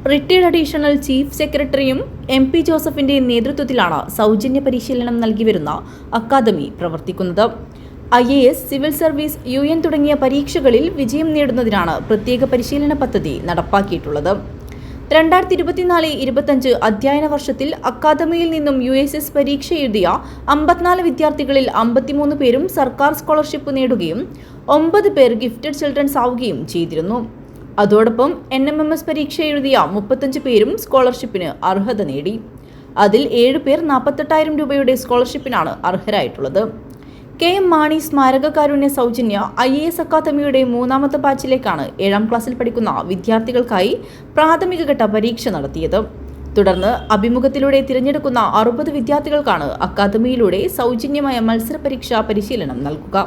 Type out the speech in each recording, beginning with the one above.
Retired additional chief സെക്രട്ടറിയും MP ജോസഫിന്റെ നേതൃത്വത്തിലാണ് സൗജന്യ പരിശീലനം നൽകിവരുന്ന അക്കാദമി പ്രവർത്തിക്കുന്നത്. IAS, സിവിൽ സർവീസ്, UN തുടങ്ങിയ പരീക്ഷകളിൽ വിജയം നേടുന്നതിനാണ് പ്രത്യേക പരിശീലന പദ്ധതി നടപ്പാക്കിയിട്ടുള്ളത്. 2024-25 അധ്യയന വർഷത്തിൽ അക്കാദമിയിൽ നിന്നും USS പരീക്ഷ എഴുതിയ 54 വിദ്യാർത്ഥികളിൽ 53 പേരും സർക്കാർ സ്കോളർഷിപ്പ് നേടുകയും 9 പേർ ഗിഫ്റ്റഡ് ചിൽഡ്രൻസ് ആവുകയും ചെയ്തിരുന്നു. അതോടൊപ്പം NMMS പരീക്ഷ എഴുതിയ 35 പേരും സ്കോളർഷിപ്പിന് അർഹത നേടി. അതിൽ 7 പേർ 48,000 രൂപയുടെ സ്കോളർഷിപ്പിനാണ് അർഹരായിട്ടുള്ളത്. KM മാണി സ്മാരക കാരുണ്യ സൗജന്യ IAS അക്കാദമിയുടെ 3ാമത്തെ ബാച്ചിലേക്കാണ് 7ാം ക്ലാസ്സിൽ പഠിക്കുന്ന വിദ്യാർത്ഥികൾക്കായി പ്രാഥമികഘട്ട പരീക്ഷ നടത്തിയത്. തുടർന്ന് അഭിമുഖത്തിലൂടെ തിരഞ്ഞെടുക്കുന്ന 60 വിദ്യാർത്ഥികൾക്കാണ് അക്കാദമിയിലൂടെ സൗജന്യമായ മത്സര പരീക്ഷാ പരിശീലനം നൽകുക.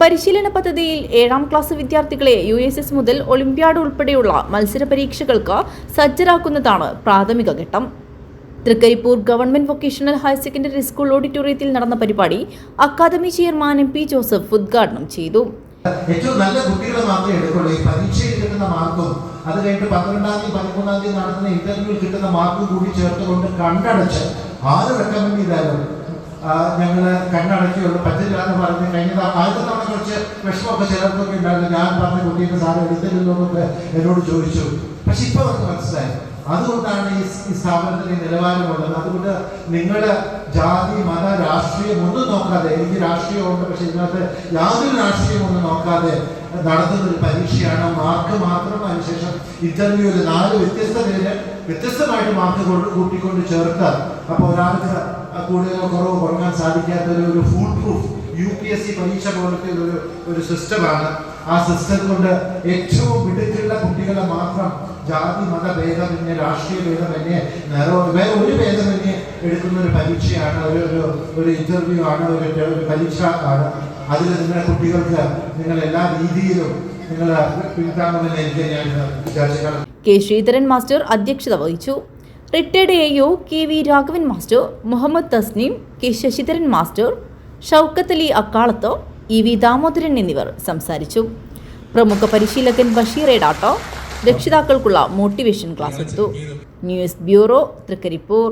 പരിശീലന പദ്ധതിയിൽ 7ാം ക്ലാസ് വിദ്യാർത്ഥികളെ USS മുതൽ ഒളിമ്പ്യാഡ് ഉൾപ്പെടെയുള്ള മത്സര പരീക്ഷകൾക്ക് സജ്ജരാക്കുന്നതാണ് പ്രാഥമിക ഘട്ടം. Thrikkaripur government vocational higher secondary school ഓഡിറ്റോറിയത്തിൽ നടന്ന പരിപാടി അക്കാദമി ചെയർമാൻ MP ജോസഫ് ഉദ്ഘാടനം ചെയ്തു. ഏറ്റവും നല്ല കുട്ടികളെ മാത്രമേ എടുക്കുള്ളൂ. ഈ പരീക്ഷയിൽ കിട്ടുന്ന മാർക്കും അത് കഴിഞ്ഞിട്ട് 12-ാം തീയതി 13-ാം തീയതി നടത്തുന്ന ഇന്റർവ്യൂവിൽ കിട്ടുന്ന മാർക്കും കൂടി ചേർത്തുകൊണ്ട് കണ്ടടച്ച് ആര് റെക്കമെൻഡ് ചെയ്താലും ഞങ്ങള് കണ്ണടക്കിയുള്ളൂ പറ്റില്ല എന്ന് പറഞ്ഞ് കഴിഞ്ഞത് ആദ്യത്തെ തവണ കുറച്ച് വിഷമമൊക്കെ ചിലർക്കൊക്കെ ഉണ്ടായിരുന്നു. ഞാൻ പറഞ്ഞ കുട്ടീൻ്റെ സാറ് എടുത്തിരുന്നു എന്നൊക്കെ എന്നോട് ചോദിച്ചു. പക്ഷെ ഇപ്പൊ അവർക്ക് മനസ്സിലായി. അതുകൊണ്ടാണ് ഈ സ്ഥാപനത്തിന് നിലവാരമുള്ളത്. അതുകൊണ്ട് നിങ്ങൾ ജാതി, മത, രാഷ്ട്രീയം ഒന്നും നോക്കാതെ, എനിക്ക് രാഷ്ട്രീയമുണ്ട് പക്ഷെ ഇതിനകത്ത് യാതൊരു രാഷ്ട്രീയം ഒന്നും നോക്കാതെ നടത്തുന്ന ഒരു പരീക്ഷയാണ്. മാർക്ക് മാത്രം അതിനുശേഷം ഇന്റർവ്യൂവിൽ 4 വ്യത്യസ്ത പേര് വ്യത്യസ്തമായിട്ട് മാർക്ക് കൂട്ടിക്കൊണ്ട് ചേർത്താൽ അപ്പോൾ ഒരാൾക്ക് കൂടുതലോ കുറവോ കുറങ്ങാൻ സാധിക്കാത്ത ഒരു ഫുൾ പ്രൂഫ് UPSC പരീക്ഷ പോലത്തെ ഒരു സിസ്റ്റമാണ്. ആ സിസ്റ്റം കൊണ്ട് ഏറ്റവും മിടുക്കുള്ള കുട്ടികളെ മാത്രം ജാതി, മത ഭേദമന്യേ, രാഷ്ട്രീയ ഭേദമന്യേ, വേറെ ഒരു ഭേദമന്യേ എടുക്കുന്ന ഒരു പരീക്ഷയാണ്, ഒരു ഇന്റർവ്യൂ ആണ്, ഒരു പരീക്ഷ ആണ്. അതിൽ നിങ്ങളുടെ കുട്ടികൾക്ക് നിങ്ങൾ എല്ലാ രീതിയിലും നിങ്ങൾ പിന്താങ്ങുമെന്ന് എനിക്ക് ഞാൻ വിചാരിച്ചു. K. ശ്രീധരൻ മാസ്റ്റർ അധ്യക്ഷത വഹിച്ചു. Retired AO KV Raghavan master, Muhammad Tasneem, K. Sasidharan master, Shoukath Ali Akkalath, EV Damodaran എന്നിവർ സംസാരിച്ചു. പ്രമുഖ പരിശീലകൻ ബഷീർ ഏടാട്ടോ രക്ഷിതാക്കൾക്കുള്ള മോട്ടിവേഷൻ ക്ലാസ് എടുത്തു. News bureau, Trikaripur.